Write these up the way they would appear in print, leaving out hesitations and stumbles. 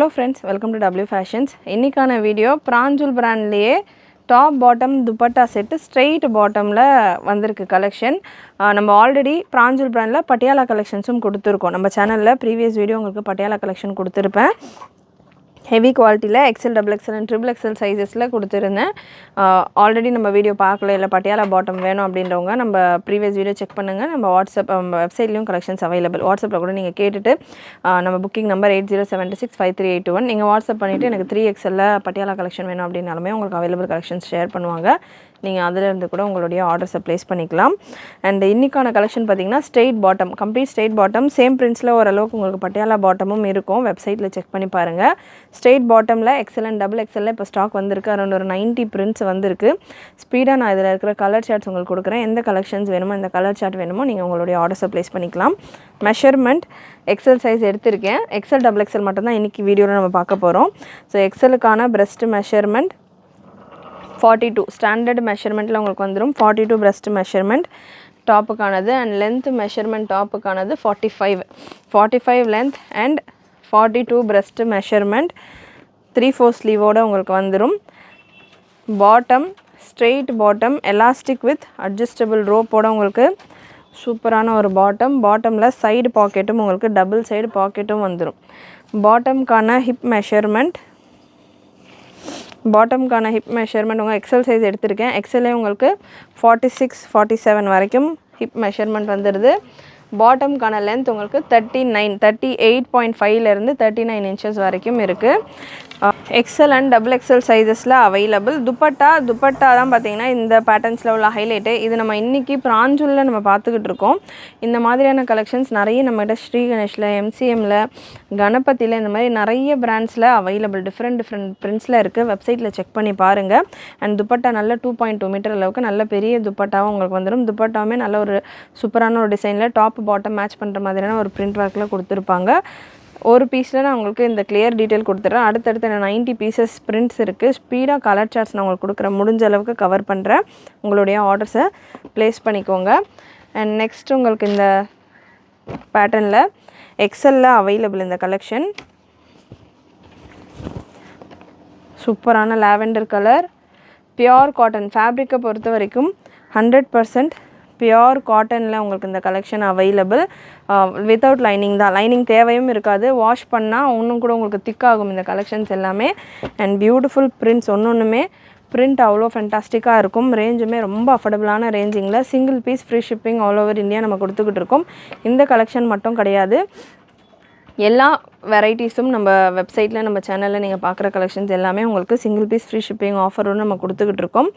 Hello friends, welcome to W Fashions. இன்னைக்கான video பிராஞ்சூல் பிராண்ட்லயே top bottom dupatta set straight பாட்டம்ல வந்திருக்கு கலெக்ஷன். நம்ம ஆல்ரெடி பிராஞ்சூல் பிராண்ட்ல பட்டியாலா கலெக்ஷன்ஸும் கொடுத்துருக்கோம். நம்ம சேனல்ல ப்ரீவியஸ் வீடியோ உங்களுக்கு பட்டியாலா கலெக்ஷன் கொடுத்துருப்பேன். ஹெவி குவாலிட்டியில் XL, XXL அண்ட் XXL சைஸஸில் கொடுத்துருந்தேன். ஆல்ரெடி நம்ம வீடியோ பார்க்கல, இல்லை பட்டியாலா பாட்டம் வேணும் அப்படின்றவங்க நம்ம ப்ரீவியஸ் வீடியோ செக் பண்ணுங்கள். நம்ம வெப்சைட்லேயும் கலெக்ஷன்ஸ் அவைலபிள். வாட்ஸ்அப்பில் கூட நீங்கள் கேட்டுட்டு நம்ம புக்கிங் நம்பர் 80765381 நீங்கள் வாட்ஸ்அப் பண்ணிவிட்டு எனக்கு 3XL பட்டியாலா கலெக்ஷன் வேணும் அப்படின்னாலுமே உங்களுக்கு அவைலபிள் கலெக்ஷன்ஸ் ஷேர் பண்ணுவாங்க. நீங்கள் அதிலிருந்து கூட உங்களுடைய ஆர்டர்ஸை ப்ளேஸ் பண்ணிக்கலாம். அண்ட் இன்றைக்கான கலெக்ஷன் பார்த்திங்கன்னா straight bottom, complete straight bottom, same பிரிண்ட்ஸில் ஓரளவுக்கு உங்களுக்கு பட்டியாலா பாட்டமும் இருக்கும். வெப்சைட்டில் செக் பண்ணி பாருங்கள். ஸ்ட்ரெயிட் பாட்டமில் XL அண்ட் XXL இப்போ ஸ்டாக் வந்திருக்கு. அரௌண்ட் ஒரு 90 பிரிண்ட்ஸ் வந்திருக்கு. ஸ்பீடாக நான் இதில் இருக்கிற கலர் சார்ட்ஸ் உங்களுக்கு கொடுக்குறேன். எந்த கலெக்ஷன்ஸ் வேணுமோ, எந்த கலர் சார்ட் வேணுமோ நீங்கள் உங்களுடைய ஆர்டர்ஸை ப்ளேஸ் பண்ணிக்கலாம். மெஷர்மெண்ட் XL சைஸ் எடுத்திருக்கேன். XL, XXL மட்டும்தான் இன்றைக்கி வீடியோவில் நம்ம பார்க்க போகிறோம். ஸோ XLக்கான பிரஸ்ட் மெஷர்மெண்ட் 42 ஸ்டாண்டர்ட் மெஷர்மெண்ட்டில் உங்களுக்கு வந்துடும். 42 பிரஸ்ட் மெஷர்மெண்ட் டாப்புக்கானது. அண்ட் லென்த் மெஷர்மெண்ட் டாப்புக்கானது 45 லென்த் அண்ட் 42 பிரஸ்ட் மெஷர்மெண்ட் 3/4 ஸ்லீவோடு உங்களுக்கு வந்துடும். Bottom straight bottom elastic with adjustable ரோப்போடு உங்களுக்கு சூப்பரான ஒரு பாட்டமில் சைடு பாக்கெட்டும் உங்களுக்கு டபுள் சைடு பாக்கெட்டும் வந்துடும். பாட்டம்கான ஹிப் மெஷர்மெண்ட் உங்கள் XL சைஸ் எடுத்திருக்கேன். XLே உங்களுக்கு 46, 47 வரைக்கும் ஹிப் மெஷர்மெண்ட் வந்துடுது. பாட்டம்கான லென்த் உங்களுக்கு 38.5லேருந்து 39 இன்ச்சஸ் வரைக்கும் இருக்குது. XL அண்ட் XXL சைஸஸில் அவைலபிள். துப்பட்டா தான் பார்த்திங்கன்னா இந்த பேட்டர்ன்ஸில் உள்ள ஹைலைட்டு. இது நம்ம இன்றைக்கி பிராஞ்சூலில் நம்ம பார்த்துக்கிட்டு இருக்கோம். இந்த மாதிரியான கலெக்ஷன்ஸ் நிறைய நம்மகிட்ட ஸ்ரீ கணேஷில், MCMல, கணபதியில், இந்த மாதிரி நிறைய பிராண்ட்ஸில் அவைலபிள். டிஃப்ரெண்ட் பிரிண்ட்ஸில் இருக்குது. வெப்சைட்டில் செக் பண்ணி பாருங்கள். அண்ட் துப்பட்டா நல்ல 2.2 மீட்டர் அளவுக்கு நல்ல பெரிய துப்பட்டாவும் உங்களுக்கு வந்துடும். துப்பட்டாவுமே நல்ல ஒரு சூப்பரான ஒரு டிசைனில் டாப் பாட்டம் மேட்ச் பண்ணுற மாதிரியான ஒரு பிரிண்ட் ஒர்க்கில் கொடுத்துருப்பாங்க. ஒரு பீஸில் நான் உங்களுக்கு இந்த கிளியர் டீட்டெயில் கொடுத்துட்றேன். அடுத்தடுத்து 90 பீசஸ் பிரிண்ட்ஸ் இருக்குது. ஸ்பீடாக கலர் சார்ட்ஸ் நான் உங்களுக்கு கொடுக்குறேன். முடிஞ்ச அளவுக்கு கவர் பண்ணுறேன். உங்களுடைய ஆர்டர்ஸை ப்ளேஸ் பண்ணிக்கோங்க. அண்ட் நெக்ஸ்ட் உங்களுக்கு இந்த பேட்டர்னில் XLல அவைலபிள் இந்த கலெக்ஷன். சூப்பரான லாவெண்டர் கலர், பியோர் காட்டன் ஃபேப்ரிக்கை பொறுத்த வரைக்கும் 100% பியோர் காட்டனில் உங்களுக்கு இந்த கலெக்ஷன் அவைலபிள். வித்தவுட் லைனிங் தான். லைனிங் தேவையும் இருக்காது. வாஷ் பண்ணால் இன்னும் கூட உங்களுக்கு திக்காகும் இந்த கலெக்ஷன்ஸ் எல்லாமே. அண்ட் பியூட்டிஃபுல் பிரிண்ட்ஸ் ஒன்றுமே பிரிண்ட் அவ்வளோ ஃபென்டாஸ்டிக்காக இருக்கும். ரேஞ்சுமே ரொம்ப அஃபோர்டபுளான ரேஞ்சிங்கில் single piece free shipping all over India நம்ம கொடுத்துக்கிட்டு இருக்கோம். இந்த கலெக்ஷன் மட்டும் கிடையாது, எல்லா வெரைட்டிஸும் நம்ம வெப்சைட்டில், நம்ம சேனலில் நீங்கள் பார்க்குற கலெக்ஷன்ஸ் எல்லாமே உங்களுக்கு சிங்கிள் பீஸ் ஃப்ரீ ஷிப்பிங் ஆஃபரும் நம்ம கொடுத்துக்கிட்டு இருக்கோம்.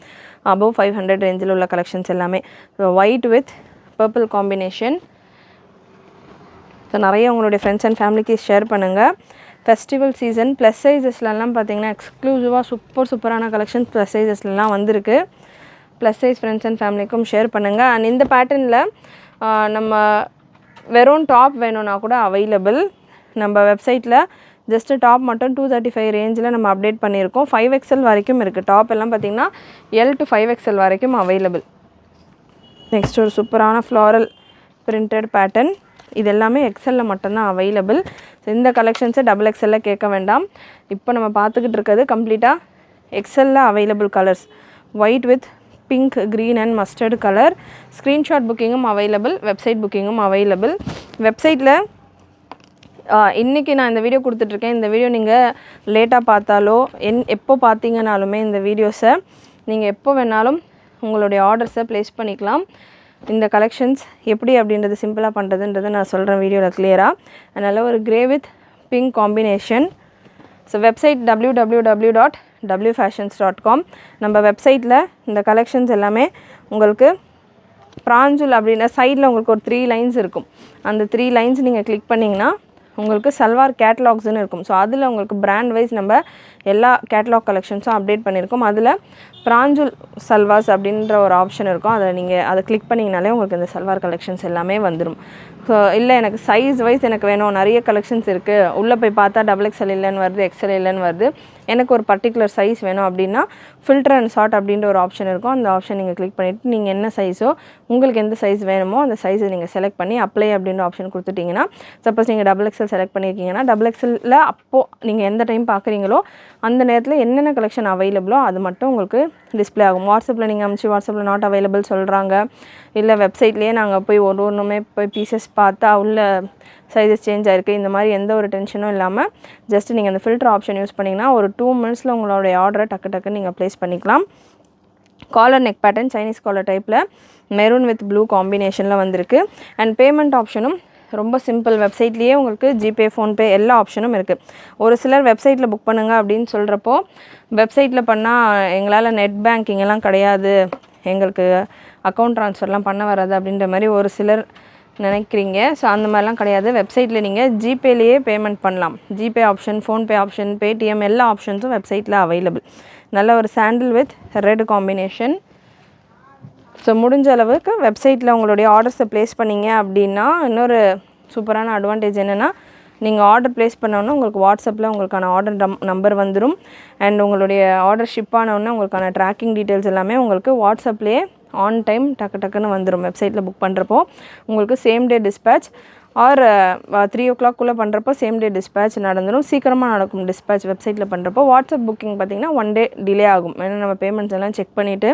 அபவ் 500 ரேஞ்சில் உள்ள கலெக்ஷன்ஸ் எல்லாமே. So white with purple combination. So நிறைய உங்களுடைய ஃப்ரெண்ட்ஸ் அண்ட் ஃபேமிலிக்கு ஷேர் பண்ணுங்கள். ஃபெஸ்டிவல் சீசன் ப்ளஸ் சைஸஸ்லாம் பார்த்திங்கன்னா எக்ஸ்க்ளூசிவாக சூப்பரான கலெக்ஷன்ஸ் ப்ளஸ் சைஸஸ்லாம் வந்திருக்கு. ப்ளஸ் சைஸ் ஃப்ரெண்ட்ஸ் அண்ட் ஃபேமிலிக்கும் ஷேர் பண்ணுங்கள். அண்ட் இந்த பேட்டர்னில் நம்ம வெறும் டாப் வேணும்னா கூட அவைலபிள். நம்ம வெப்சைட்டில் ஜஸ்ட்டு டாப் மட்டும் 235 ரேஞ்சில் நம்ம அப்டேட் பண்ணியிருக்கோம். 5XL வரைக்கும் இருக்குது. டாப் எல்லாம் பார்த்திங்கன்னா L to 5XL வரைக்கும் அவைலபிள். நெக்ஸ்ட் ஒரு சூப்பரான ஃப்ளாரல் பிரிண்டட் பேட்டர்ன். இது எல்லாமே XLல மட்டும்தான் அவைலபிள். ஸோ இந்த கலெக்ஷன்ஸை XXL கேட்க வேண்டாம். இப்போ நம்ம பார்த்துக்கிட்டு இருக்கிறது கம்ப்ளீட்டாக XLல available colours. White with pink, green and mustard colour. Screenshot புக்கிங்கும் அவைலபிள், வெப்சைட் புக்கிங்கும் அவைலபிள். வெப்சைட்டில் இன்றைக்கி நான் இந்த வீடியோ கொடுத்துட்ருக்கேன். இந்த வீடியோ நீங்கள் லேட்டாக பார்த்தாலோ எப்போ பார்த்தீங்கனாலுமே இந்த வீடியோஸை நீங்கள் எப்போ வேணாலும் உங்களுடைய ஆர்டர்ஸை ப்ளேஸ் பண்ணிக்கலாம். இந்த கலெக்ஷன்ஸ் எப்படி அப்படின்றது சிம்பிளாக பண்ணுறதுன்றதை நான் சொல்கிறேன் வீடியோவில் கிளியராக. அதனால் ஒரு grey with pink combination. So website www.wfashions.com. நம்ம வெப்சைட்டில் இந்த கலெக்ஷன்ஸ் எல்லாமே உங்களுக்கு பிராஞ்சூல் அப்படின்னா சைடில் உங்களுக்கு ஒரு 3 லைன்ஸ் இருக்கும். அந்த 3 லைன்ஸ் நீங்கள் கிளிக் பண்ணிங்கன்னா உங்களுக்கு சல்வார் கேட்லாக்ஸ்னு இருக்கும். ஸோ அதில் உங்களுக்கு பிராண்ட் வைஸ் நம்ம எல்லா கேட்லாக் கலெக்ஷன்ஸும் அப்டேட் பண்ணியிருக்கோம். அதில் பிராஞ்சூல் சல்வார்ஸ் அப்படின்ற ஒரு ஆப்ஷன் இருக்கும். அதை கிளிக் பண்ணிங்கனாலே உங்களுக்கு இந்த சல்வார் கலெக்ஷன்ஸ் எல்லாமே வந்துடும். ஸோ இல்லை எனக்கு சைஸ் வைஸ் எனக்கு வேணும், நிறைய கலெக்ஷன்ஸ் இருக்குது, உள்ளே போய் பார்த்தா XXL இல்லைன்னு வருது, XL இல்லைன்னு வருது, எனக்கு ஒரு பர்டிகுலர் சைஸ் வேணும் அப்படின்னா ஃபில்டர் அண்ட் சார்ட் அப்படின்ற ஒரு ஆப்ஷன் இருக்கும். அந்த ஆப்ஷன் நீங்கள் கிளிக் பண்ணிவிட்டு நீங்கள் என்ன சைஸோ உங்களுக்கு எந்த சைஸ் வேணுமோ அந்த சைஸை நீங்கள் செலக்ட் பண்ணி அப்ளை அப்படின்ற ஆப்ஷன் கொடுத்துட்டிங்கன்னா, சப்போஸ் நீங்கள் XXL செலக்ட் பண்ணியிருக்கீங்கன்னா XXL அப்போது நீங்கள் எந்த டைம் பார்க்குறீங்களோ அந்த நேரத்தில் என்னென்ன கலெக்ஷன் அவைலபிளோ அது மட்டும் உங்களுக்கு டிஸ்பிளே ஆகும். வாட்ஸ்அப்பில் நீங்கள் அனுப்பிச்சு வாட்ஸ்அப்பில் நாட் அவைலபிள் சொல்கிறாங்க, இல்லை வெப்சைட்லேயே நாங்கள் போய் ஒன்றுமே போய் பீசஸ் பார்த்தா உள்ள சைஸஸ் சேஞ்ச் ஆகிருக்கு, இந்த மாதிரி எந்த ஒரு டென்ஷனும் இல்லாமல் ஜஸ்ட் நீங்கள் அந்த ஃபில்டர் ஆப்ஷன் யூஸ் பண்ணிங்கன்னா ஒரு 2 minutesல உங்களுடைய ஆர்டரை டக்குன்னு நீங்கள் ப்ளேஸ் பண்ணிக்கலாம். Collar neck pattern Chinese collar டைப்பில் மெரூன் வித் ப்ளூ காம்பினேஷனில் வந்திருக்கு. அண்ட் பேமெண்ட் ஆப்ஷனும் ரொம்ப சிம்பிள். வெப்சைட்லேயே உங்களுக்கு ஜிபே, ஃபோன்பே எல்லா ஆப்ஷனும் இருக்குது. ஒரு சிலர் வெப்சைட்டில் புக் பண்ணுங்கள் அப்படின்னு சொல்கிறப்போ வெப்சைட்டில் பண்ணால் எங்களால் நெட் பேங்கிங் எல்லாம் கிடையாது, எங்களுக்கு அக்கௌண்ட் ட்ரான்ஸ்ஃபர்லாம் பண்ண வராது அப்படின்ற மாதிரி ஒரு சிலர் நினைக்கிறீங்க. ஸோ அந்த மாதிரிலாம் கிடையாது. வெப்சைட்டில் நீங்கள் ஜிபேலேயே பேமெண்ட் பண்ணலாம். GPay option, PhonePe option, Paytm எல்லா ஆப்ஷன்ஸும் வெப்சைட்டில் அவைலபிள். நல்ல ஒரு சாண்டில் வித் ரெட் காம்பினேஷன். ஸோ முடிஞ்ச அளவுக்கு வெப்சைட்டில் உங்களுடைய ஆர்டர்ஸை ப்ளேஸ் பண்ணிங்க அப்படின்னா இன்னொரு சூப்பரான அட்வான்டேஜ் என்னென்னா, நீங்கள் ஆர்டர் ப்ளேஸ் பண்ணோன்னா உங்களுக்கு வாட்ஸ்அப்பில் உங்களுக்கான ஆர்டர் நம்பர் வந்துடும். அண்ட் உங்களுடைய ஆர்டர் ஷிப் ஆனவுடனே உங்களுக்கான ட்ராக்கிங் டீட்டெயில்ஸ் எல்லாமே உங்களுக்கு வாட்ஸ்அப்லேயே ஆன் டைம் டக்குன்னு வந்துடும். வெப்சைட்டில் புக் பண்ணுறப்போ உங்களுக்கு சேம் டே டிஸ்பேச் ஆர் 3 o'clock பண்ணுறப்போ சேம் டே டிஸ்பேச் நடந்துடும். சீக்கிரமாக நடக்கும் டிஸ்பேச் வெப்சைட்டில் பண்ணுறப்போ. வாட்ஸ்அப் புக்கிங் பார்த்திங்கன்னா 1 day டிலே ஆகும். ஏன்னா நம்ம பேமெண்ட்ஸ் எல்லாம் செக் பண்ணிவிட்டு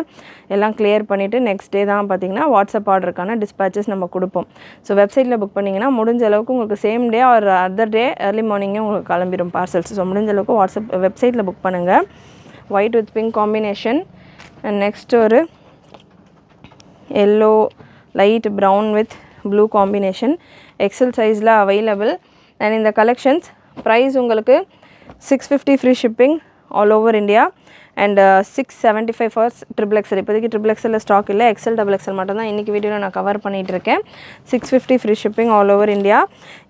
எல்லாம் கிளியர் பண்ணிவிட்டு நெக்ஸ்ட் டே தான் பார்த்திங்கன்னா வாட்ஸ்அப் ஆர்டருக்கான டிஸ்பேச்சஸ் நம்ம கொடுப்போம். ஸோ வெப்சைட்டில் புக் பண்ணிங்கன்னா முடிஞ்ச அளவுக்கு உங்களுக்கு same day or other day early மார்னிங்கே உங்களுக்கு கிளம்பிடும் பார்சல்ஸ். ஸோ முடிஞ்ச அளவுக்கு வாட்ஸ்அப் வெப்சைட்டில் புக் பண்ணுங்கள். White with pink combination. And next ஒரு yellow light brown with blue combination XL சைஸில் அவைலபிள். அண்ட் இந்த கலெக்ஷன்ஸ் ப்ரைஸ் உங்களுக்கு 650 free shipping all over India and 675 for XXL. இப்போதைக்கு XXL ஸ்டாக் இல்லை, XXL மட்டும்தான் இன்றைக்கி வீடியோவில் நான் கவர் பண்ணிகிட்ருக்கேன். 650 free shipping all over India.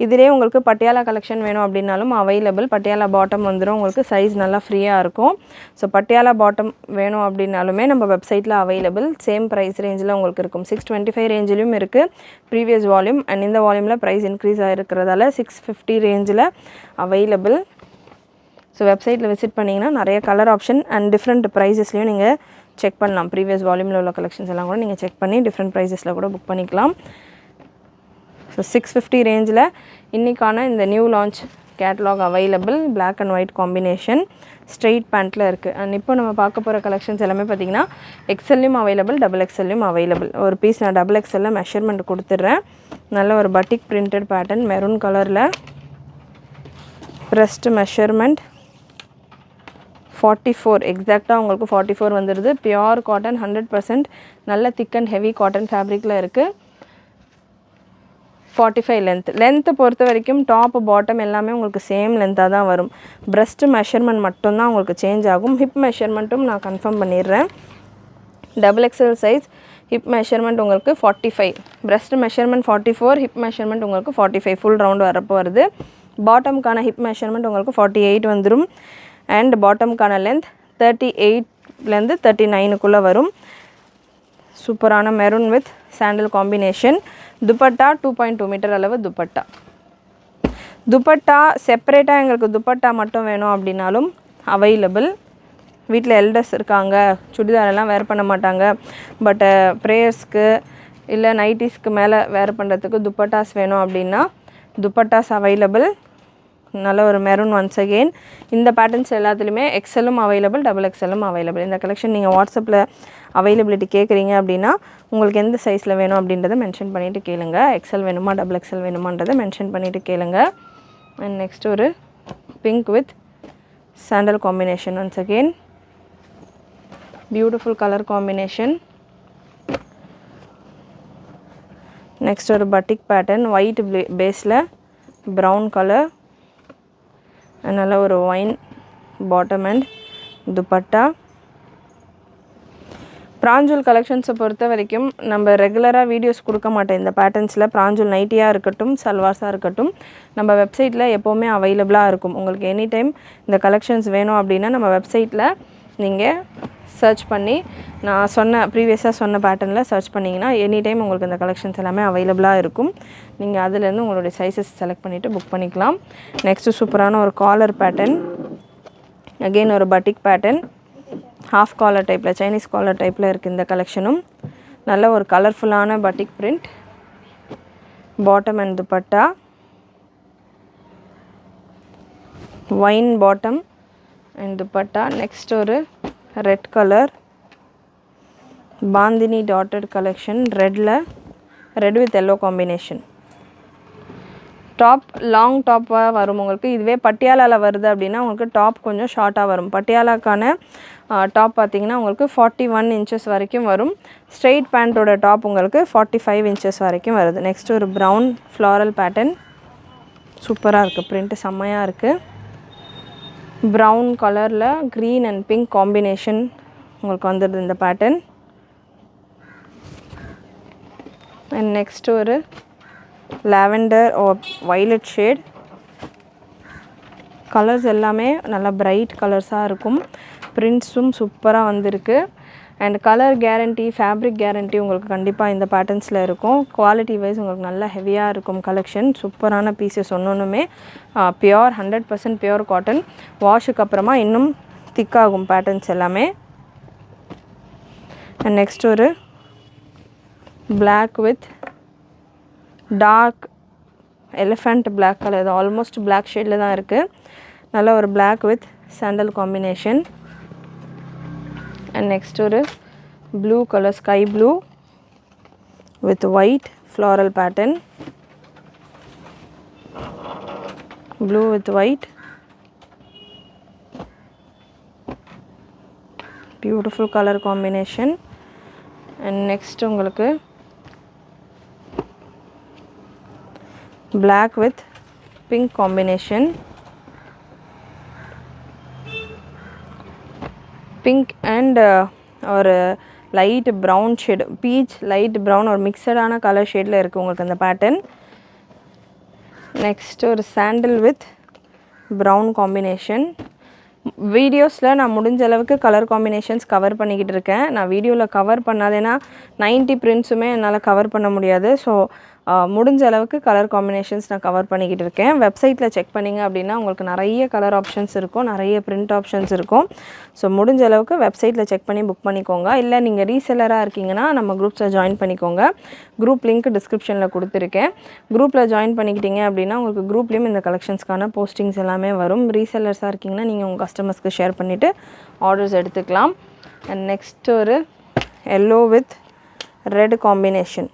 இதிலே உங்களுக்கு பட்டியாலா கலெக்ஷன் வேணும் அப்படின்னாலும் அவைலபிள். பட்டியாலா பாட்டம் வந்துடும், உங்களுக்கு சைஸ் நல்லா ஃப்ரீயாக இருக்கும். ஸோ பட்டியாலா பாட்டம் வேணும் அப்படின்னாலுமே நம்ம வெப்சைட்டில் அவைலபிள். சேம் ப்ரைஸ் ரேஞ்சில் உங்களுக்கு இருக்கும். 625 ரேஞ்சிலும் இருக்குது ப்ரீவியஸ் வால்யூம். அண்ட் இந்த வால்யூமில் ப்ரைஸ் இன்க்ரீஸ் ஆகிருக்கிறதால 650 ரேஞ்சில் அவைலபிள். ஸோ வெப்சைட்டில் விசிட் பண்ணிங்கன்னா நிறைய கலர் ஆப்ஷன் அண்ட் டிஃப்ரெண்ட் ப்ரைஸஸ்லையும் நீங்கள் செக் பண்ணலாம். ப்ரீவியஸ் வால்யூமில் உள்ள கலெக்ஷன்ஸ் எல்லாம் கூட நீங்கள் செக் பண்ணி டிஃப்ரெண்ட் ப்ரைஸஸில் கூட புக் பண்ணிக்கலாம். ஸோ 650 ரேஞ்சில் இன்றைக்கான இந்த new launch catalogue available. Black and white combination straight பேண்ட்டில் இருக்குது. அண்ட் இப்போ நம்ம பார்க்க போகிற கலெக்ஷன்ஸ் எல்லாமே பார்த்திங்கன்னா XLலையும் அவைலபிள், XXLலையும் அவைலபிள். ஒரு பீஸ் நான் XXL மெஷர்மெண்ட் கொடுத்துட்றேன். நல்ல ஒரு பட்டிக் பிரிண்டட் பேட்டர்ன் மெரூன் கலரில். ப்ரெஸ்ட் மெஷர்மெண்ட் 44 எக்ஸாக்டாக உங்களுக்கு 44 வந்துடுது. பியோர் காட்டன் 100% நல்ல திக் அண்ட் ஹெவி காட்டன் ஃபேப்ரிக்கில் இருக்குது. 45 லென்த்தை பொறுத்த வரைக்கும் டாப் பாட்டம் எல்லாமே உங்களுக்கு சேம் லென்த்தாக தான் வரும். ப்ரெஸ்ட் மெஷர்மெண்ட் மட்டும்தான் உங்களுக்கு சேஞ்ச் ஆகும். ஹிப் மெஷர்மெண்ட்டும் நான் கன்ஃபார்ம் பண்ணிடுறேன். XXL சைஸ் ஹிப் மெஷர்மெண்ட் உங்களுக்கு 45, ப்ரெஸ்ட் மெஷர்மெண்ட் 44, ஹிப் மெஷர்மெண்ட் உங்களுக்கு 45 ஃபுல் ரவுண்டு வரப்போ வருது. பாட்டமுக்கான ஹிப் மெஷர்மெண்ட் உங்களுக்கு 48 வந்துடும். அண்ட் பாட்டமுக்கான லென்த் 38லேருந்து 39க்குள்ளே வரும். சூப்பரான maroon with sandal combination. Dupatta 2.2 metre அளவு துப்பட்டா. துப்பட்டா செப்பரேட்டாக எங்களுக்கு துப்பட்டா மட்டும் வேணும் அப்படின்னாலும் அவைலபிள். வீட்டில் எல்டர்ஸ் இருக்காங்க, சுடிதாரெல்லாம் வேர் பண்ண மாட்டாங்க, பட் ப்ரேயர்ஸ்க்கு இல்லை நைட்டிஸ்க்கு மேலே வேர் பண்ணுறதுக்கு துப்பட்டாஸ் வேணும் அப்படின்னா துப்பட்டாஸ் அவைலபிள். நல்ல ஒரு மெரூன் ஒன்ஸ் அகெயின். இந்த பேட்டர்ன்ஸ் எல்லாத்துலேயுமே XLலும் அவைலபிள், XXLலும் அவைலபிள். இந்த கலெக்ஷன் நீங்கள் வாட்ஸ்அப்பில் அவைலபிலிட்டி கேட்குறீங்க அப்படின்னா உங்களுக்கு எந்த சைஸில் வேணும் அப்படின்றத மென்ஷன் பண்ணிவிட்டு கேளுங்க. XL வேணுமா XXL வேணுமான்றதை மென்ஷன் பண்ணிவிட்டு கேளுங்க. அண்ட் நெக்ஸ்ட் ஒரு pink with sandal combination once again. Beautiful colour combination. Next ஒரு பட்டிக் பேட்டர்ன் ஒயிட் பேஸில் ப்ரௌன் கலர். நல்ல ஒரு ஒயின் பாட்டம் அண்ட் துப்பட்டா. பிராஞ்சூல் கலெக்ஷன்ஸை பொறுத்த வரைக்கும் நம்ம ரெகுலராக வீடியோஸ் கொடுக்க மாட்டோம் இந்த பேட்டர்ன்ஸில். பிராஞ்சூல் நைட்டியாக இருக்கட்டும், சல்வார்ஸாக இருக்கட்டும், நம்ம வெப்சைட்டில் எப்போவுமே அவைலபிளாக இருக்கும். உங்களுக்கு எனி டைம் இந்த கலெக்ஷன்ஸ் வேணும் அப்படின்னா நம்ம வெப்சைட்டில் நீங்கள் சர்ச் பண்ணி நான் ப்ரீவியஸாக சொன்ன பேட்டர்னில் சர்ச் பண்ணிங்கன்னா எனி டைம் உங்களுக்கு இந்த கலெக்ஷன்ஸ் எல்லாமே அவைலபிளாக இருக்கும். நீங்கள் அதிலேருந்து உங்களுடைய சைஸஸ் செலக்ட் பண்ணிவிட்டு புக் பண்ணிக்கலாம். நெக்ஸ்ட்டு சூப்பரான ஒரு காலர் பேட்டர்ன். அகெயின் ஒரு பட்டிக் பேட்டர்ன், ஹாஃப் காலர் டைப்பில், சைனீஸ் காலர் டைப்பில் இருக்குது இந்த கலெக்ஷனும். நல்ல ஒரு கலர்ஃபுல்லான batik print. Bottom and dupatta, wine bottom and dupatta. Next ஒரு red colour bandhani dotted collection, ரெட்டில், red with yellow combination. Top long டாப்பாக வரும் உங்களுக்கு. இதுவே பட்டியாலாவில் வருது அப்படின்னா உங்களுக்கு டாப் கொஞ்சம் ஷார்ட்டாக வரும். பட்டியாலாக்கான டாப் பார்த்திங்கன்னா உங்களுக்கு 41 inches வரைக்கும் வரும். ஸ்ட்ரெயிட் பேண்ட்டோட டாப் உங்களுக்கு 45 inches வரைக்கும் வருது. நெக்ஸ்ட் ஒரு ப்ரௌன் ஃப்ளாரல் பேட்டர்ன், சூப்பராக இருக்குது, பிரிண்ட்டு செம்மையாக இருக்குது. ப்ரௌன் கலரில் க்ரீன் அண்ட் பிங்க் காம்பினேஷன் உங்களுக்கு வந்துடுது இந்த பேட்டர்ன். அண்ட் நெக்ஸ்ட் ஒரு lavender or violet shade. Colours எல்லாமே நல்லா பிரைட் கலர்ஸாக இருக்கும். பிரிண்ட்ஸும் சூப்பராக வந்திருக்கு. And colour guarantee, fabric guarantee உங்களுக்கு கண்டிப்பாக இந்த பேட்டர்ன்ஸில் இருக்கும். குவாலிட்டி வைஸ் உங்களுக்கு நல்லா ஹெவியாக இருக்கும் கலெக்ஷன். சூப்பரான பீசஸ் ஒன்றுமே பியோர் 100% பியோர் காட்டன். வாஷுக்கு அப்புறமா இன்னும் திக்காகும் பேட்டர்ன்ஸ் எல்லாமே. அண்ட் நெக்ஸ்ட் ஒரு black with dark elephant black colour. இது ஆல்மோஸ்ட் பிளாக் ஷேடில் தான் இருக்குது. நல்ல ஒரு black with sandal combination. And next ஒரு blue colour, sky blue with white floral pattern. Blue with white, beautiful colour combination. And next உங்களுக்கு black with pink combination, pink and ஒரு light brown shade, peach light brown ஒரு மிக்சடான colour ஷேடில் இருக்குது உங்களுக்கு அந்த pattern. Next ஒரு சாண்டில் with brown combination. வீடியோஸில் நான் முடிஞ்ச அளவுக்கு கலர் காம்பினேஷன்ஸ் கவர் பண்ணிக்கிட்டு இருக்கேன். நான் வீடியோவில் கவர் பண்ணாதேன்னா 90 பிரிண்ட்ஸுமே என்னால் கவர் பண்ண முடியாது. ஸோ முடிஞ்ச அளவுக்கு கலர் காம்பினேஷன்ஸ் நான் கவர் பண்ணிக்கிட்டு இருக்கேன். வெப்சைட்டில் செக் பண்ணிங்க அப்படின்னா உங்களுக்கு நிறைய கலர் ஆப்ஷன்ஸ் இருக்கும், நிறைய பிரிண்ட் ஆப்ஷன்ஸ் இருக்கும். ஸோ முடிஞ்ச அளவுக்கு வெப்சைட்டில் செக் பண்ணி புக் பண்ணிக்கோங்க. இல்லை நீங்கள் ரீசெல்லராக இருக்கீங்கன்னா நம்ம குரூப்ஸில் ஜாயின் பண்ணிக்கோங்க. குரூப் லிங்க் டிஸ்கிரிப்ஷனில் கொடுத்துருக்கேன். குரூப்பில் ஜாயின் பண்ணிக்கிட்டீங்க அப்படின்னா உங்களுக்கு குரூப்லேயும் இந்த கலெக்ஷன்ஸ்க்கான போஸ்டிங்ஸ் எல்லாமே வரும். ரீசெல்லர்ஸாக இருக்கீங்கன்னா நீங்கள் உங்கள் கஸ்டமர்ஸ்க்கு ஷேர் பண்ணிவிட்டு ஆர்டர்ஸ் எடுத்துக்கலாம். அண்ட் நெக்ஸ்ட் ஒரு yellow with red combination,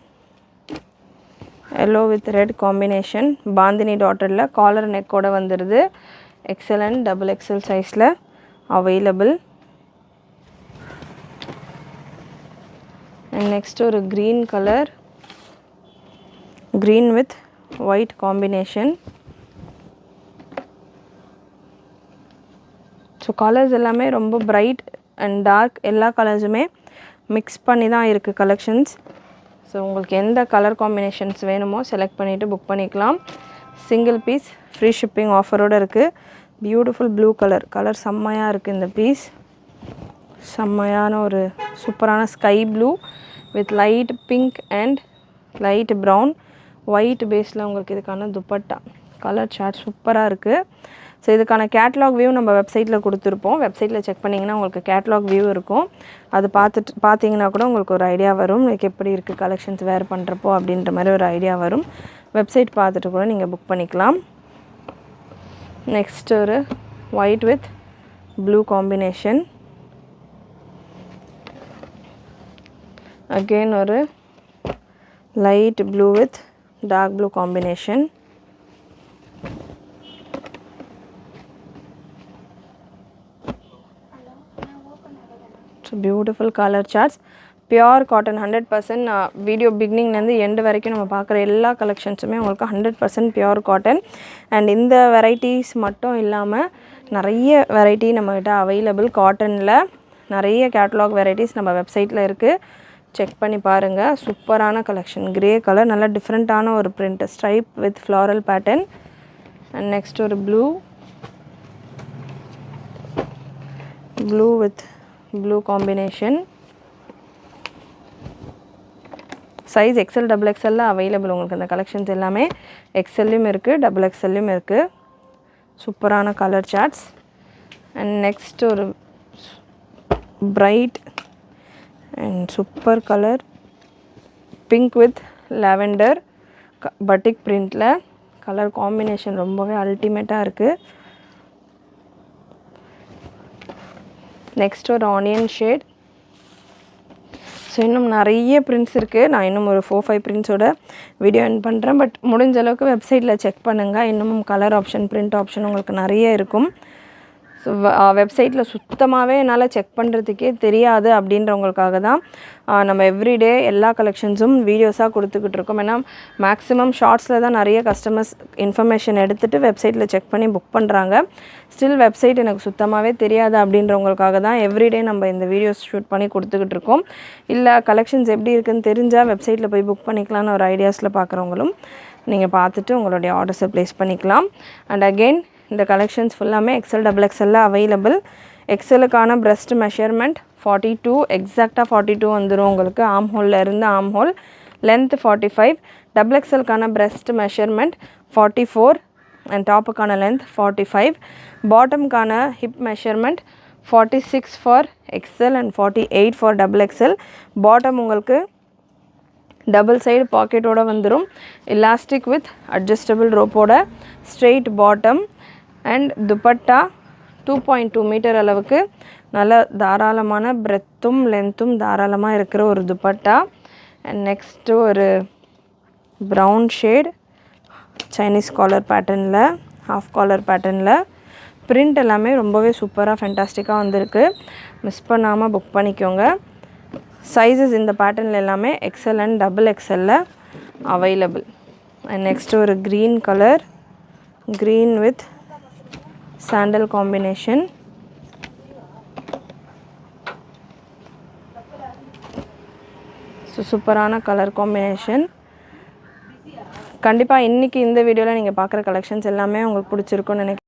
yellow with red combination, bandhani டாட்டரில் காலர் நெக்கோட வந்துடுது. எக்ஸல் டபுள் எக்ஸல் சைஸில் அவைலபிள். அண்ட் நெக்ஸ்ட் ஒரு green colour, green with white combination. So colours எல்லாமே ரொம்ப பிரைட் அண்ட் டார்க் எல்லா கலர்ஸுமே மிக்ஸ் பண்ணி தான் இருக்குது கலெக்ஷன்ஸ். ஸோ உங்களுக்கு எந்த கலர் காம்பினேஷன்ஸ் வேணுமோ செலக்ட் பண்ணிவிட்டு புக் பண்ணிக்கலாம். சிங்கிள் பீஸ் ஃப்ரீ ஷிப்பிங் ஆஃபரோடு இருக்குது. பியூட்டிஃபுல் ப்ளூ கலர், கலர் செம்மையாக இருக்குது இந்த பீஸ். செம்மையான ஒரு சூப்பரான sky blue with light pink and light brown white பேஸில் உங்களுக்கு இதுக்கான துப்பட்டா. கலர் சார்ட் சூப்பராக இருக்குது. ஸோ இதுக்கான கேட்லாக் வியூ நம்ம வெப்சைட்டில் கொடுத்துருப்போம். வெப்சைட்டில் செக் பண்ணிங்கன்னா உங்களுக்கு கேட்லாக் வியூ இருக்கும். அது பார்த்தீங்கன்னா கூட உங்களுக்கு ஒரு ஐடியா வரும், லைக் எப்படி இருக்குது கலெக்ஷன்ஸ் வேர் பண்ணுறப்போ அப்படின்ற மாதிரி ஒரு ஐடியா வரும். வெப்சைட் பார்த்துட்டு கூட நீங்கள் புக் பண்ணிக்கலாம். நெக்ஸ்ட் ஒரு white with blue combination. Again ஒரு light blue with dark blue combination. Beautiful colour charts, pure cotton 100%. Video பிகினிங்லேருந்து எண்டு வரைக்கும் நம்ம பார்க்குற எல்லா கலெக்ஷன்ஸுமே உங்களுக்கு 100% பியோர் காட்டன். அண்ட் இந்த வெரைட்டிஸ் மட்டும் இல்லாமல் நிறைய வெரைட்டி நம்மக்கிட்ட அவைலபிள். காட்டனில் நிறைய கேட்லாக் வெரைட்டிஸ் நம்ம வெப்சைட்டில் இருக்குது, செக் பண்ணி பாருங்கள். சூப்பரான கலெக்ஷன், கிரே கலர், நல்லா டிஃப்ரெண்ட்டான ஒரு print, stripe with floral pattern. And next ஒரு blue with blue combination. Size XL double எக்ஸலில் அவைலபிள் உங்களுக்கு இந்த கலெக்ஷன்ஸ் எல்லாமே. எக்ஸல்லையும் இருக்குது, டபுள் எக்ஸல்லையும் இருக்குது. சூப்பரான கலர் சார்ட்ஸ். அண்ட் நெக்ஸ்ட் ஒரு bright and super colour pink with lavender batik பிரிண்டில் கலர் காம்பினேஷன் ரொம்பவே அல்டிமேட்டாக இருக்குது. நெக்ஸ்ட் ஒரு ஆனியன் ஷேட். ஸோ இன்னும் நிறைய பிரிண்ட்ஸ் இருக்குது. நான் இன்னும் ஒரு 4-5 பிரிண்ட்ஸோட வீடியோ எண்ட் பண்ணுறேன். பட் முடிஞ்ச அளவுக்கு வெப்சைட்டில் செக் பண்ணுங்கள். இன்னமும் கலர் ஆப்ஷன் பிரிண்ட் ஆப்ஷன் உங்களுக்கு நிறைய இருக்கும். ஸோ வெப்சைட்டில் சுத்தமாகவே என்னால் செக் பண்ணுறதுக்கே தெரியாது அப்படின்றவங்களுக்காக தான் நம்ம எவ்ரிடே எல்லா கலெக்ஷன்ஸும் வீடியோஸாக கொடுத்துக்கிட்டு இருக்கோம். ஏன்னா மேக்ஸிமம் ஷார்ட்ஸில் தான் நிறைய கஸ்டமர்ஸ் இன்ஃபர்மேஷன் எடுத்துகிட்டு வெப்சைட்டில் செக் பண்ணி புக் பண்ணுறாங்க. ஸ்டில் வெப்சைட் எனக்கு சுத்தமாகவே தெரியாது அப்படின்றவங்களுக்காக தான் எவ்ரிடே நம்ம இந்த வீடியோஸ் ஷூட் பண்ணி கொடுத்துக்கிட்டு இருக்கோம். இல்லை கலெக்ஷன்ஸ் எப்படி இருக்குதுன்னு தெரிஞ்சால் வெப்சைட்டில் போய் புக் பண்ணிக்கலான்னு ஒரு ஐடியாஸில் பார்க்குறவங்களும் நீங்கள் பார்த்துட்டு உங்களுடைய ஆர்டர்ஸை ப்ளேஸ் பண்ணிக்கலாம். அண்ட் அகெயின் இந்த கலெக்ஷன்ஸ் ஃபுல்லாமே எக்ஸல் XXL அவைலபிள். எக்ஸலுக்கான பிரஸ்ட் மெஷர்மெண்ட் 42 எக்ஸாக்டாக 42 வந்துடும் உங்களுக்கு. ஆம் ஹோலில் இருந்து ஆம் ஹோல் லென்த் 45. XXLக்கான பிரஸ்ட் மெஷர்மெண்ட் 44 அண்ட் டாப்புக்கான லென்த் 45. பாட்டம்கான hip measurement 46 for XL and 48 for XXL. பாட்டம் உங்களுக்கு டபுள் சைடு பாக்கெட்டோட வந்துடும். எலாஸ்டிக் வித் அட்ஜஸ்டபிள் ரோப்போட straight bottom and dupatta 2.2 metre அளவுக்கு நல்ல தாராளமான பிரெத்தும் லென்த்தும் தாராளமாக இருக்கிற ஒரு துப்பட்டா. அண்ட் நெக்ஸ்ட்டு ஒரு ப்ரௌன் ஷேட் சைனீஸ் காலர் பேட்டர்னில் ஹாஃப் காலர் பேட்டர்னில் பிரிண்ட் எல்லாமே ரொம்பவே சூப்பராக ஃபென்டாஸ்டிக்காக வந்திருக்கு. மிஸ் பண்ணாமல் புக் பண்ணிக்கோங்க. சைஸஸ் இந்த பேட்டர்னில் எல்லாமே XL and XXL available. And next ஒரு green colour, green with sandal combination. So சூப்பரான கலர் காம்பினேஷன். கண்டிப்பாக இன்றைக்கி இந்த வீடியோவில் நீங்கள் பார்க்குற கலெக்ஷன்ஸ் எல்லாமே உங்களுக்கு பிடிச்சிருக்குன்னு நினைக்கிறேன்.